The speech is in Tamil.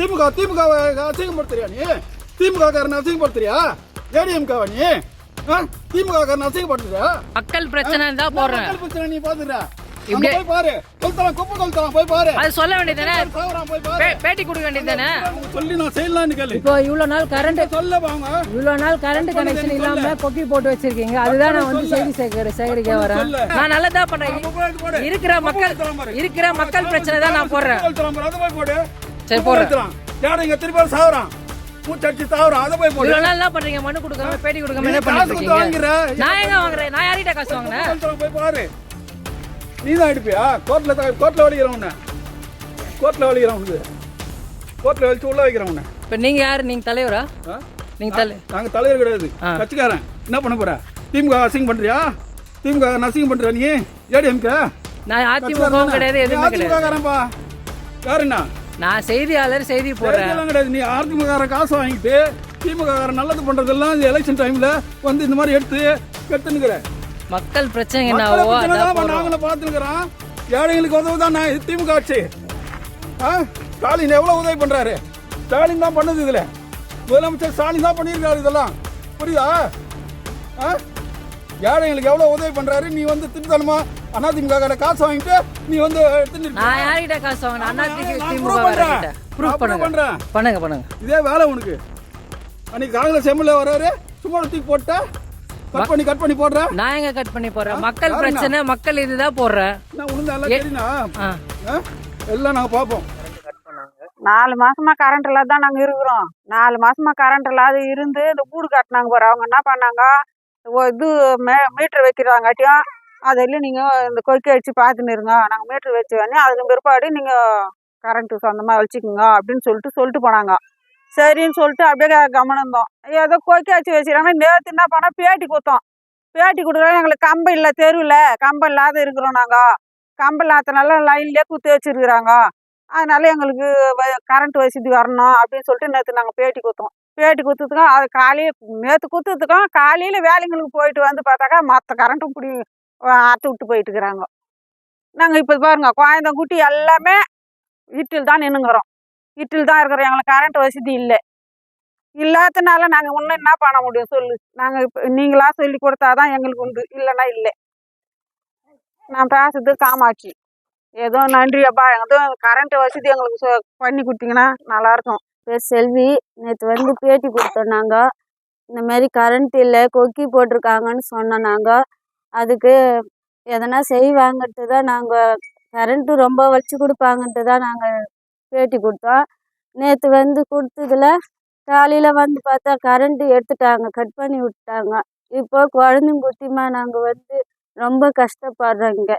திமுக திமுக அசிங்கப்படுத்துறியா நீ? திமுக காரன் அசிங்கப்படுத்துறியா? ஏடிஎம்காவா நீ? திமுக காரன் அசிங்கப்படுத்துறியா? மக்கள் பிரச்சனை தான் போடுறேன். மக்கள் பிரச்சனை நீ பாத்துற. அங்க போய் பாரு. கொல்தலாம் குப்பை கொல்தலாம் போய் பாரு. அது சொல்ல வேண்டியதானே? போய் பாரு. பேட்டி கொடுக்க வேண்டியதானே? சொல்லி நான் செய்யலாம்னு கேளு. இப்போ இவ்வளவு நாள் கரண்ட் சொல்ல வாங்க. இவ்வளவு நாள் கரண்ட் கனெக்ஷன் இல்லாம கொக்கி போட்டு வச்சிருக்கீங்க. அதுதான் நான் வந்து செய்தி சேகரிக்க வரேன். நான் நல்லதா பண்றேன். இருக்கிற மக்கள் பிரச்சனை தான் நான் போடுறேன். அதை போய் போடு. சரி போடுறேன். யாரும் திருப்பி சாவறான். மூச்சடிச்சு சாவறான். அதை போய் போடு. இவ்வளவு நாள் என்ன பண்றீங்க? மனு கொடுக்காம பேட்டி கொடுக்காம என்ன பண்ணிட்டு இருக்கீங்க? நான் எங்க வாங்குறேன்? நான் யார்கிட்ட காசு வாங்குனேன்? போய் பாரு. நீ தான் அடிப்பியா? கோர்ட்ல வலிக்கிறேன் உன்னை. கோர்ட்ல வலிக்கிறேன் உனக்கு. கோர்ட்ல வலிச்சு உள்ள வைக்கிறேன் உன்னை. இப்ப நீங்க யாரு? நீங்க தலைவரா? நீங்க நாங்க தலைவர் கிடையாது, கட்சிக்காரன். என்ன பண்ண போற? திமுக அசிங்கம் பண்றியா? திமுக அசிங்கம் பண்றியா நீ? ஏடிஎம்கே நான் அதிமுக கிடையாது, எதுவுமே கிடையாது. அதிமுக காரன்பா. யாருன்னா? நான் செய்தியாளர், செய்தி போடுறேன் கிடையாது. நீ அதிமுக காரன் காசு வாங்கிட்டு திமுக காரன் நல்லது பண்றதெல்லாம் இந்த எலெக்ஷன் டைம்ல வந்து இந்த மாதிரி எடுத்து கெட்டுனுக்குற. மக்கள் பிரச்சனை என்னவோ நாங்களும் பார்த்துக்கிறோம். ஏழைகளுக்கு உதவுதான் திமுக ஆட்சி. ஸ்டாலின் எவ்வளவு உதவி பண்றாரு? ஸ்டாலின் தான் பண்ணது. இதுல முதலமைச்சர் ஸ்டாலின் தான் பண்ணியிருக்காரு. இதெல்லாம் புரியுதா? ஏழைகளுக்கு எவ்வளவு உதவி பண்றாரு. நீ வந்து திருத்தலமா அதிமுக காசு வாங்கிட்டு நீ வந்து நான் யார்கிட்ட காசு வாங்கினேன்? பண்ணுங்க இதே வேலை உனக்கு. அன்னைக்கு காங்கிரஸ் எம்எல்ஏ வர்றாரு, சும்மா தூக்கி போட்ட கட் பண்ணி போடுற. நான் எங்க கட் பண்ணி போடுறேன்? மக்கள் பிரச்சனை, மக்கள் இதுதான் போடுறேன். எல்லாம் நாங்க பாப்போம். 4 மாசமா கரண்ட் இல்லாத தான் நாங்க இருக்கிறோம். 4 மாசமா கரண்ட் இல்லாத இருந்து இந்த கூடு கட்டினாங்க பாரு. அவங்க என்ன பண்ணாங்க, இது மீட்டர் வைக்கிறாங்காட்டியும் அதெல்லாம் நீங்க இந்த கொக்கி அடிச்சு பார்த்துன்னு இருங்க, நாங்க மீட்டர் வச்சு வேணே அதுக்கு பிற்பாடு நீங்க கரண்ட் சொந்தமா வச்சுக்கோங்க அப்படின்னு சொல்லிட்டு போனாங்க. சரின்னு சொல்லிட்டு அப்படியே கவனம் இருந்தோம். ஏதோ கொக்கி அடிச்சு வச்சுக்கிறாங்க. நேற்று என்ன பண்ணா பேட்டி கொடுக்குறோம். எங்களுக்கு கம்பம் இல்லை, தெருவில் கம்பம் இல்லாத இருக்கிறோம். நாங்கள் கம்பம் இல்லாதனால லைன்லேயே குத்தி வச்சிருக்கிறாங்க. அதனால எங்களுக்கு கரண்ட் வசதி வரணும் அப்படின்னு சொல்லிட்டு நேற்று நாங்கள் பேட்டி கொடுத்ததுக்கும் அது நேற்று கொடுத்ததுக்கும் காலையில் வேலைங்களுக்கு போயிட்டு வந்து பார்த்தாக்கா மற்ற கரண்ட்டும் இப்படி அறுத்து விட்டு போயிட்டு இருக்கிறாங்க. நாங்கள் இப்போ பாருங்க, குழந்தைக்குட்டி எல்லாமே வீட்டில் தான் நின்றுங்கிறோம். வீட்டில் தான் இருக்கிறோம். எங்களுக்கு கரண்ட் வசதி இல்லாதனால நாங்கள் இன்னும் என்ன பண்ண முடியும் சொல்லு? நாங்கள் இப்போ நீங்களா சொல்லி கொடுத்தாதான் எங்களுக்கு உண்டு, இல்லைன்னா இல்லை. நான் பேசுறது காமாட்சி. ஏதோ நன்றி அப்பா, ஏதோ கரண்ட் வசதி எங்களுக்கு பண்ணி கொடுத்தீங்கன்னா நல்லாயிருக்கும். பேர் செல்வி. நேற்று வந்து பேட்டி கொடுத்தோம். நாங்கள் இந்த மாதிரி கரண்ட் இல்லை, கொக்கி போட்டிருக்காங்கன்னு சொன்னோம். நாங்கள் அதுக்கு எதனா செய்வாங்கன்ட்டு தான் நாங்கள் கரண்ட்டு ரொம்ப வச்சு கொடுப்பாங்கன்ட்டு தான் நாங்கள் பேட்டி கொடுத்தோம். நேற்று வந்து கொடுத்ததுல காலையில் வந்து பார்த்தா கரண்ட்டு எடுத்துட்டாங்க, கட் பண்ணி விட்டாங்க. இப்போ குழந்தைங்க குட்டிமா நாங்கள் வந்து ரொம்ப கஷ்டப்படுறோம். இங்கே